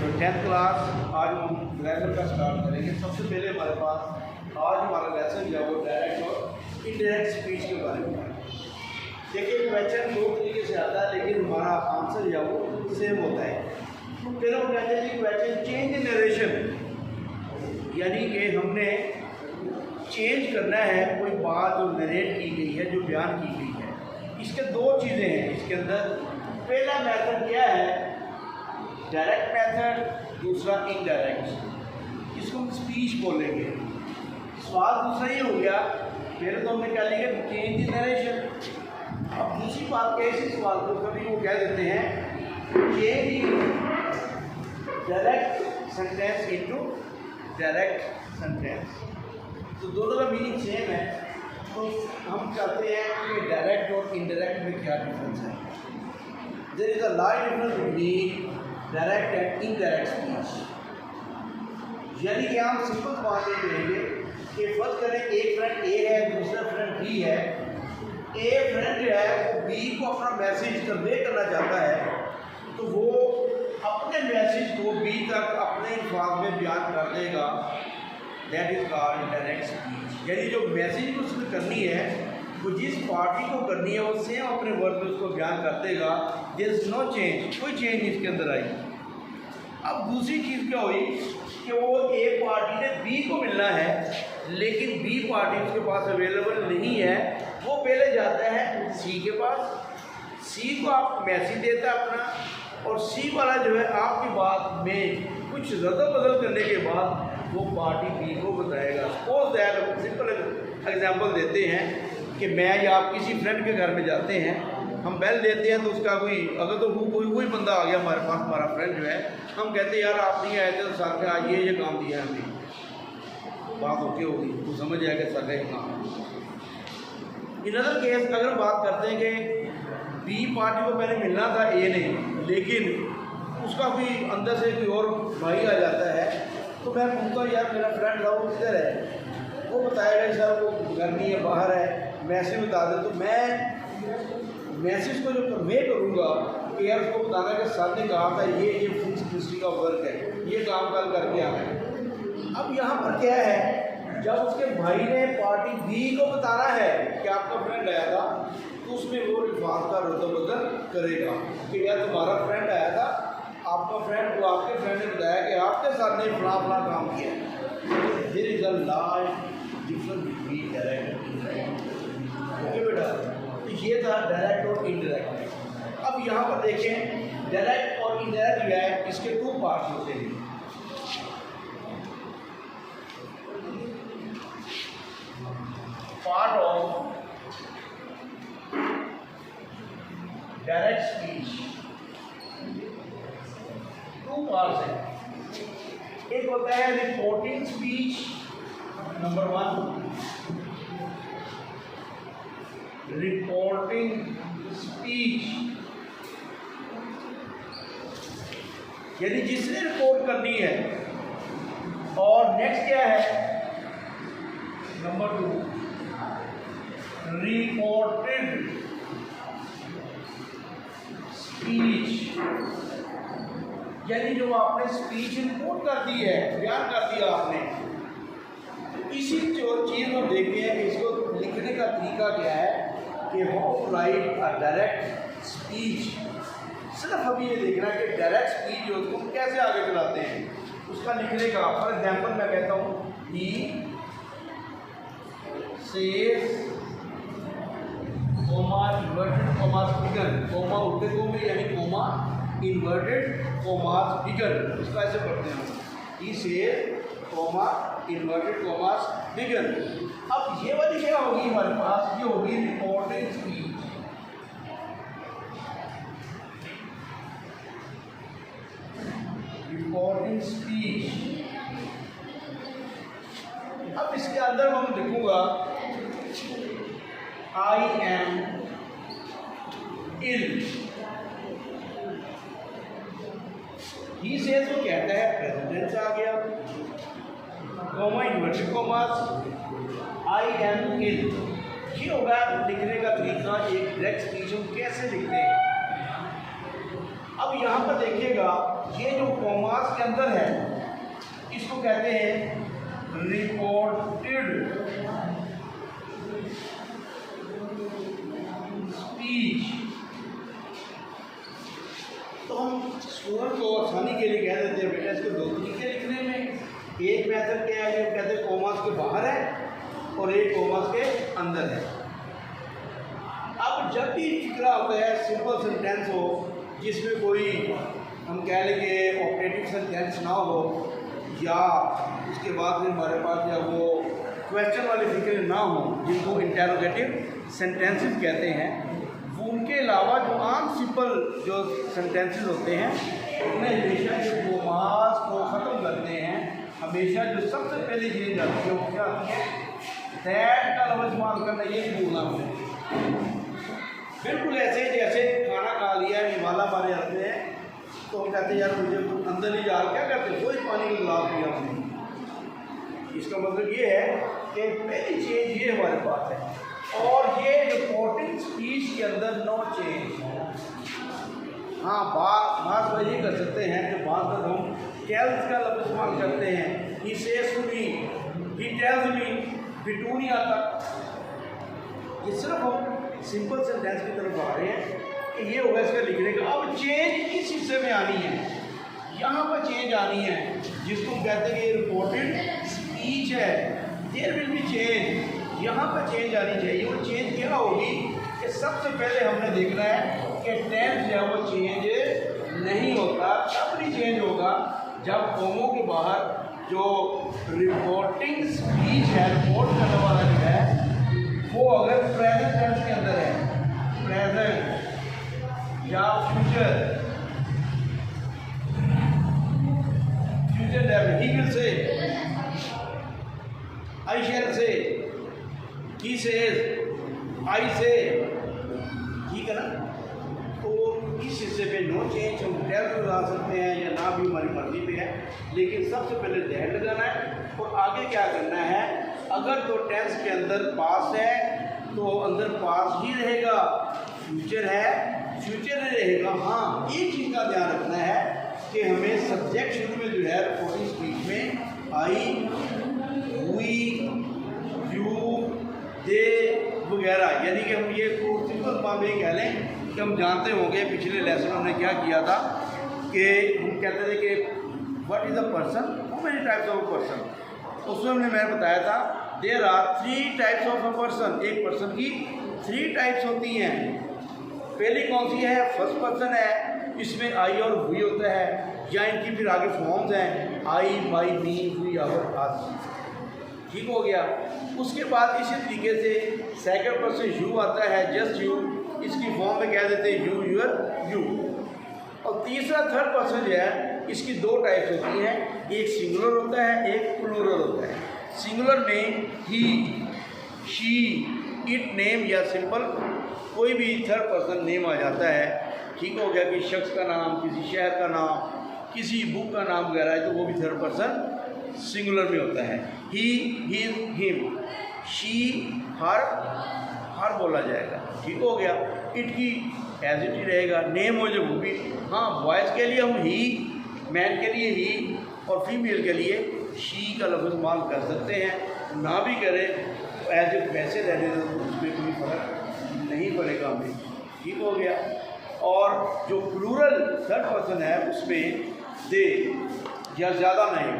तो 10th class आज हम ग्रामर का स्टार्ट करेंगे। सबसे पहले हमारे पास आज हमारा लेसन जो है वो डायरेक्ट और इनडायरेक्ट स्पीच के बारे में है। देखिए क्वेश्चन दो तरीके से आता है लेकिन हमारा आंसर जो है वो सेम होता है। फिर हम कहते हैं कि क्वेश्चन चेंज नरेशन, यानी कि हमने चेंज करना है कोई बात जो नरेट की गई है, जो बयान की गई है। इसके दो चीज़ें हैं इसके अंदर। पहला मेथड क्या है, डायरेक्ट मेथड, दूसरा इनडायरेक्ट। इसको हम स्पीच बोलेंगे। सवाल दूसरा ये हो गया, पहले तो हमने क्या लिखा चेंज नरेशन। अब दूसरी बात क्या है, इसी सवाल को कभी वो कह देते हैं change direct sentence into direct sentence. तो दोनों का मीनिंग सेम है। तो हम चाहते हैं कि डायरेक्ट और इनडायरेक्ट में क्या डिफरेंस है। There is a large difference between direct and indirect speech. यानी कि हम सिंपल बात ये करेंगे कि फर्ज करें एक फ्रेंड ए है, दूसरा फ्रेंड बी है। ए फ्रेंड जो है वो बी को अपना मैसेज कन्वे करना चाहता है, तो वो अपने मैसेज को बी तक अपने अल्फाज में बयान कर देगा। That is called direct speech. यानी जो मैसेज उसने करनी है वो जिस पार्टी को करनी है वो सेम अपने वर्ड में उसको बयान कर देगा। देयर इज नो चेंज, कोई चेंज इसके अंदर आई। अब दूसरी चीज़ क्या हुई कि वो ए पार्टी ने बी को मिलना है लेकिन बी पार्टी उसके पास अवेलेबल नहीं है। वो पहले जाता है सी के पास, सी को आप मैसेज देता है अपना, और सी वाला जो है आपकी बात में कुछ रद्द बदल करने के बाद वो पार्टी बी को बताएगा। सपोज दैट सिंपल एग्जांपल देते हैं कि मैं या आप किसी फ्रेंड के घर में जाते हैं, हम बेल देते हैं तो उसका कोई अगर तो कोई बंदा आ गया हमारे पास, हमारा फ्रेंड जो है, हम कहते हैं यार आप नहीं आए थे तो सर ने आज ये काम दिया है हमें। बात होती होगी तो समझ जाएगा सर का ये काम। इन अदर केस अगर बात करते हैं कि बी पार्टी को पहले मिलना था ए ने, लेकिन उसका कोई अंदर से कोई और भाई आ जाता है, तो मैं पूछता हूँ यार मेरा फ्रेंड था वो किधर है, वो बताएगा सर वो घर नहीं है, बाहर है, मैसेज बता दे। तो मैं मैसेज को जो कन्वे करूँगा कि यार उसको बताना कि सर ने कहा था ये फिजिक्स केमिस्ट्री का वर्क है, ये काम कल करके आना है। अब यहाँ पर क्या है, जब उसके भाई ने पार्टी बी को बताना है कि आपका फ्रेंड आया था, तो उसमें वो अल्फाज का रद्द-बदल करेगा कि यार तुम्हारा फ्रेंड आया था, आपका फ्रेंड वो आपके फ्रेंड ने बताया कि आपके साथ ने फला काम किया। There is a large difference between direct and indirect. Okay बेटा, तो ये था डायरेक्ट और इनडायरेक्ट। अब यहाँ पर देखें डायरेक्ट और इनडायरेक्ट जो है इसके दो पार्ट्स होते हैं। Part of direct speech two parts हैं। एक होता है reporting speech, number 1 reporting speech, यानी जिसने रिपोर्ट करनी है। और नेक्स्ट क्या है, नंबर 2 रिपोर्टेड स्पीच, यानी जो आपने स्पीच रिपोर्ट कर दी है, बयान कर दिया आपने। इसी जो चीज़ को देखते हैं कि इसको लिखने का तरीका क्या है कि how right a direct speech. सिर्फ अभी ये देखना कि डायरेक्ट स्पीच जो उसको कैसे आगे चलाते हैं उसका लिखने का। फॉर एग्जाम्पल मैं कहता हूँ he says comma inverted comma figure, comma उल्टे कोमे यानी कोमा इन्वर्टेड कोमा फिगर, उसका ऐसे पढ़ते हैं हम, he says comma inverted commas begin. अब ये वाली क्या होगी हमारे पास, ये होगी रिपोर्टिंग स्पीच। Reporting speech. अब इसके अंदर हम लिखूंगा आई एम इल। ही सेज वो कहता है प्रेसिडेंस आ गया, comma inverted commas I am ill. ये होगा लिखने का तरीका। एक डायरेक्ट स्पीच हम कैसे लिखते हैं। अब यहाँ पर देखिएगा ये जो कॉमास के अंदर है, इसको कहते हैं रिपोर्टेड स्पीच। तो हम स्टूडेंट को आसानी के लिए कह देते हैं बेटा इसको दो तरीके लिखने में। एक मेथड क्या है, कहते हैं कॉमास के बाहर है और एक कॉमास के अंदर है। अब जब भी फिक्रा होता है सिंपल सेंटेंस हो जिसमें कोई हम कह लें कि ऑपरेटिव सेंटेंस ना हो, या उसके बाद में हमारे पास या वो क्वेश्चन वाले फिक्रे ना हो जिनको इंटेरोगेटिव सेंटेंसेस कहते हैं, उनके अलावा जो आम सिंपल जो सेंटेंसेस होते हैं उनमें हमेशा जो कॉमास को ख़त्म करते हैं, हमेशा जो सबसे पहले चीज़ आती है वो क्या आती है, दैट का लफ्ज़ इस्तेमाल करना, ये भूलना है। बिल्कुल ऐसे जैसे खाना खा लिया निवाला मारे आते हैं तो हम कहते हैं यार मुझे अंदर ही जा क्या करते हैं, कोई पानी का गिलास पिया हमने। इसका मतलब ये है कि पहली चीज़ ये हमारे पास है, और ये रिपोर्टिंग स्पीच के अंदर नो चेंज। हाँ, बात वही कर सकते हैं कि बात तक हम टेल्स का लफ्ज़ इस्तेमाल करते हैं, he says to me, he tells me, बिटूनिया तक। ये सिर्फ हम सिंपल सेंटेंस की तरफ आ रहे हैं कि ये होगा इसका लिखने का। अब चेंज इस हिस्से में आनी है, यहाँ पर चेंज आनी है जिसको कहते हैं कि रिपोर्टेड स्पीच है, देयर विल बी चेंज, यहाँ पर चेंज आनी चाहिए। वो चेंज क्या होगी कि सबसे पहले हमने देखना है कि टेंस जो है वो चेंज नहीं होता, तब भी चेंज होगा जब कॉमों के बाहर जो रिपोर्टिंग स्पीच है, रिपोर्ट करने वाला जो है वो अगर प्रेजेंट टेंस के अंदर है, प्रेजेंट या future definite, he will say, आई शैल से, ही सेज, आई से, ठीक है ना। तो इस हिस्से पे नो चेंज हम टेल लगा सकते हैं या ना भी हमारी मर्जी पे है, लेकिन सबसे पहले दैट लगाना है और आगे क्या करना है। अगर तो टेंस के अंदर पास है तो अंदर पास ही रहेगा, फ्यूचर है फ्यूचर ही रहेगा। हाँ, एक चीज़ का ध्यान रखना है कि हमें सब्जेक्ट शुरू में जो है रिपोर्टिंग स्पीच में आई, हुई, यू, दे वगैरह, यानी कि हम ये सिंपल फॉर्म में कह लें कि हम जानते होंगे पिछले लेसन हमने क्या किया था कि हम कहते थे कि what is a person, how many types of a person. उसमें हमने मैंने बताया था there are 3 types of a person, एक पर्सन की 3 टाइप्स होती हैं। पहली कौन सी है, फर्स्ट पर्सन है, इसमें आई और हुई होता है, या इनकी फिर आगे फॉर्म्स हैं आई, माई, मी, हुई, आवर, आस, ठीक हो गया। उसके बाद इसी तरीके से सेकंड पर्सन यू आता है, जस्ट यू, इसकी फॉर्म में कह देते हैं यू, यूर, यू। और तीसरा थर्ड पर्सन जो है इसकी 2 टाइप्स होती हैं, एक सिंगुलर होता है, एक प्लूरल होता है। सिंगुलर में ही, शी, इट नेम या सिंपल कोई भी थर्ड पर्सन नेम आ जाता है, ठीक हो गया, किसी शख्स का नाम, किसी शहर का नाम, किसी बुक का नाम वगैरह है, तो वो भी थर्ड पर्सन सिंगुलर में होता है। ही, हिज, हिम, शी, हर बोला जाएगा, ठीक हो गया। इट की एज इट ही रहेगा, नेम हो जो वो भी। हाँ, बॉयज़ के लिए हम ही, मैन के लिए ही और फीमेल के लिए शी का लफ्ज़ इस्तेमाल कर सकते हैं, ना भी करें तो एज इट वैसे रहने दो, उसमें कोई फ़र्क नहीं पड़ेगा हमें, ठीक हो गया। और जो प्लूरल थर्ड पर्सन है उसमें दे या ज़्यादा नेम,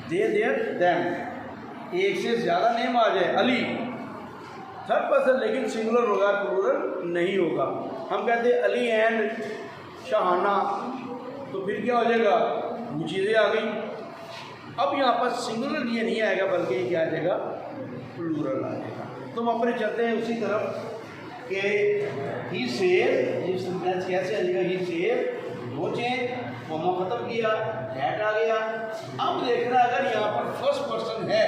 दे, देयर, दैम, एक से ज़्यादा नेम आ जाए, अली थर्ड पर्सन लेकिन सिंगुलर होगा, प्लूरल नहीं होगा। हम कहते हैं अली एंड शाहाना, तो फिर क्या हो जाएगा, वो चीज़ें आ गई। अब यहाँ पर सिंगुलर ये नहीं आएगा बल्कि क्या आ जाएगा, प्लूरल आ जाएगा। तो हम अपने चलते हैं उसी तरफ कि ही सेज, ये सेंटेंस कैसे आ जाएगा, he says, no change, comma खत्म किया, दैट आ गया। अब देखना अगर यहाँ पर फर्स्ट पर्सन है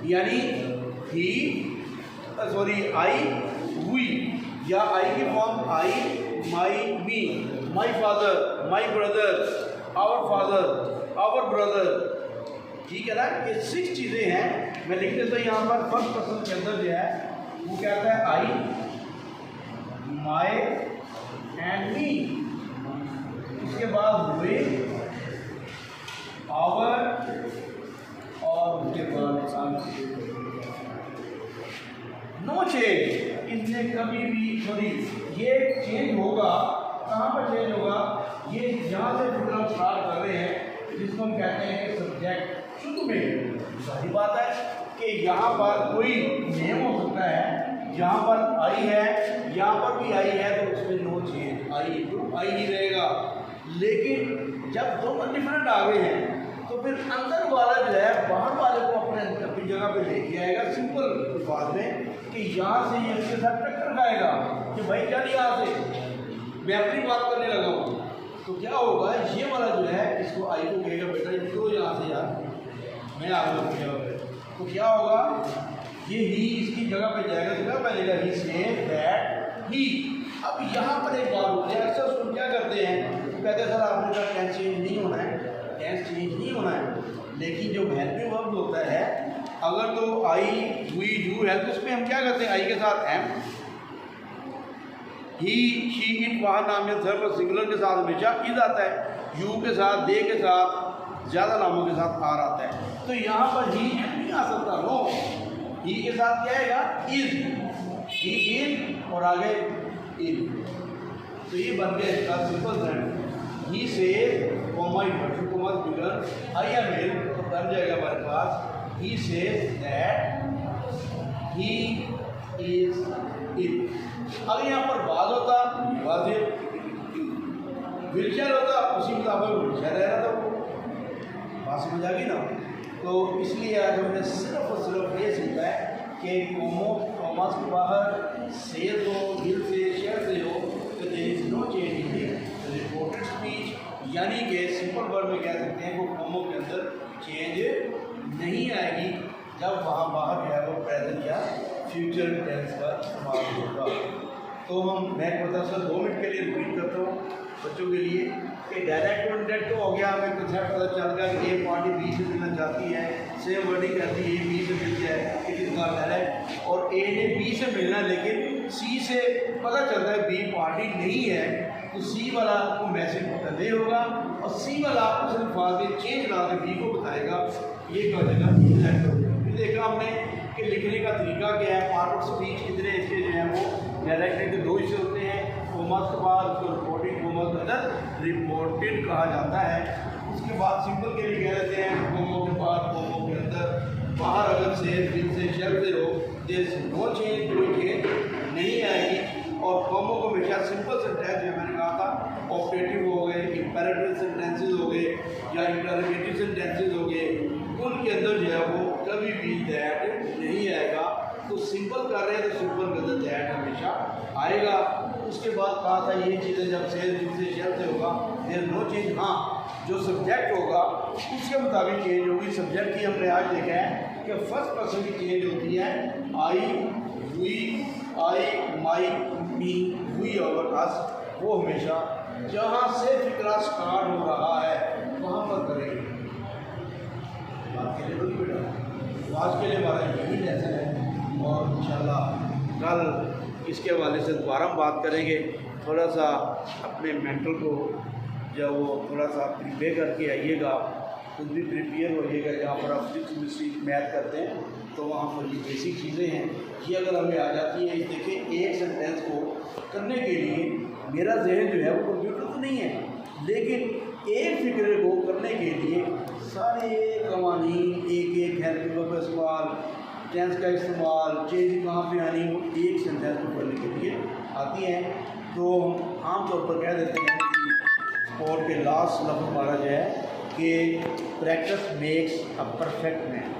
यानी ही, सॉरी आई, हुई, या आई की form I, my, me, my father, my brother, our father, our brother, ठीक है ना। ये 6 चीज़ें हैं, मैं लिख देता हूँ यहाँ पर। फर्स्ट पर्सन के अंदर जो है वो क्या आता है, आई, माई एंड मी, उसके बाद हुए, चेंज, इसने कभी भी सॉरी ये चेंज होगा कहाँ पर चेंज होगा, ये यहाँ से फिर हम स्टार्ट कर रहे हैं जिसको हम कहते हैं कि सब्जेक्ट शुरू में। सारी बात है कि यहाँ पर कोई नेम हो सकता है, यहाँ पर आई है, यहाँ पर भी आई है, तो उसमें नो चेंज, आई तो आई ही रहेगा। लेकिन जब दोनों डिफरेंट आ गए हैं तो फिर अंदर वाला जो है बाहर वाले को अपनी जगह पे लेके आएगा, सिंपल बात में कि यहाँ से ये इसके साथ टक्कर खाएगा कि भाई चल यहाँ से मैं अपनी बात करने लगा हूँ। तो क्या होगा, ये वाला जो है इसको आई को कहेगा बेटा निकलो यहाँ से यार, मैं आ गया जगह पे। तो क्या होगा, ये ही इसकी जगह पे जाएगा, जगह पे लेगा ही से दैट ही। अब यहाँ पर एक बात होती है, अक्सर उसको क्या करते हैं, कहते हैं सर आपने कहा टेंस चेंज नहीं होना है, टेंस चेंज नहीं होना है। लेकिन जो हेल्पिंग वर्ब होता है, अगर तो आई हुई यू है तो उसमें हम क्या करते हैं, आई के साथ एम, ही शी इट वहाँ नाम या सर्व सिंगुलर के साथ हमेशा इज आता है, यू के साथ दे के साथ ज़्यादा नामों के साथ आर आता है। तो यहाँ पर ही नहीं आ सकता, नो, ही के साथ क्या आएगा इज, ही इज और आगे इज। तो ये बन गया इसका सिंपल सेंटेंस। ही से माई वर्ड को मत बिगन आई एम इल, तो बन जाएगा हमारे पास he says that he is ill. अगर यहाँ पर बाद होता वाजिब, विलचर होता उसी मुताबिक विलचर रह रहा था वो, बात समझ आ गई ना। तो इसलिए आज हमने सिर्फ और सिर्फ ये सीखा है कि कॉमर्स के बाहर सेज हो, दिल से, शेयर से हो, तो there is no change in the reported speech, यानी कि सिंपल वर्ड में कह सकते हैं वो कॉमो के अंदर चेंज नहीं आएगी जब वहाँ बाहर जो है वो प्रेजेंट या फ्यूचर टेंस का इस्तेमाल होगा। तो मैं सर 2 मिनट के लिए रिपीट करता हूँ बच्चों के लिए कि डायरेक्ट और इनडायरेक्ट तो हो गया, हमें कंसेप्ट पता चल गया कि ए पार्टी बी से मिलना चाहती है, सेम वर्डिंग कहती है ए बी से मिल जाए, इट इज़ नॉट डायरेक्ट, और ए ने बी से मिलना लेकिन सी से पता चलता है बी पार्टी नहीं है, तो सी वाला को मैसेज कन्वे होगा और सी वाला उस अल्फाज में चेंज ला के बी को बताएगा, ये क्या हो जाएगा इनडायरेक्ट। फिर देखा हमने कि लिखने का तरीका क्या है, पार्ट ऑफ स्पीच कितने इसके जो हैं वो डायरेक्ट के 2 हिस्से होते हैं, कोमस के बाद उसको रिपोर्टिंग, कोमस के अंदर रिपोर्टेड कहा जाता है। उसके बाद सिंपल के लिए कह देते हैं कोमो के बाद, कोमो के अंदर बाहर अगर से दिल से शब्द से हो, देयर इज नो चेंज, कोई चेंज नहीं आएगी। और कोमो को हमेशा सिंपल सेंटेंस जो मैंने कहा था ऑपरेटिव हो गए, इंपेरेटिव सेंटेंसेस हो गए या इंटरोगेटिव सेंटेंसेस हो गए, उनके अंदर जो है वो कभी भी दैट नहीं आएगा। तो सिंपल कर रहे हैं तो सिंपल के अंदर दैट हमेशा आएगा। उसके बाद कहा था ये चीज़ें जब से शब्द से होगा देयर नो चेंज, हाँ जो सब्जेक्ट होगा उसके मुताबिक चेंज होगी। सब्जेक्ट की हमने आज देखा है कि फर्स्ट पर्सन की चेंज होती है, आई, we, I, my, me, we और अस, वो हमेशा जहाँ से फिक्रा स्टार्ट हो रहा है वहाँ पर करेंगे। बात के लिए बेटा, तो आज के लिए हमारा यही लेसन है और इंशाल्लाह कल इसके हवाले से दोबारा हम बात करेंगे। थोड़ा सा अपने मेंटल को जब वो थोड़ा सा प्रिपेयर करके आइएगा, खुद भी प्रिपेयर होइएगा। जहाँ पर आप फिजिक्स केमिस्ट्री मैथ करते हैं तो वहाँ पर ये बेसिक चीज़ें हैं, ये अगर हमें आ जाती है। देखिए एक सेंटेंस को करने के लिए मेरा जहन जो है वो कंप्यूटर तो नहीं है, लेकिन एक फिक्रे को करने के लिए सारे कवानीन, एक एक हेल्पिंग वर्ब का इस्तेमाल, टेंस का इस्तेमाल, चेंज कहाँ पे आनी, वो एक सेंटेंस को करने के लिए आती हैं। तो आमतौर पर कह देते हैं स्पोर्ट के लास्ट लफ्ज़ हमारा जो है कि practice makes a perfect man.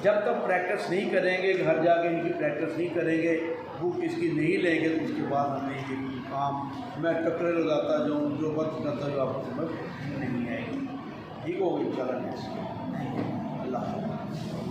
जब तक प्रैक्टिस नहीं करेंगे, घर जाके इनकी प्रैक्टिस नहीं करेंगे, बुक इसकी नहीं लेंगे, तो उसके बाद हमें ये काम मैं टक्कर लगाता जाऊँ, जो बात करता जो आपको समझ नहीं आएगी। ठीक होगी, चला अल्लाह।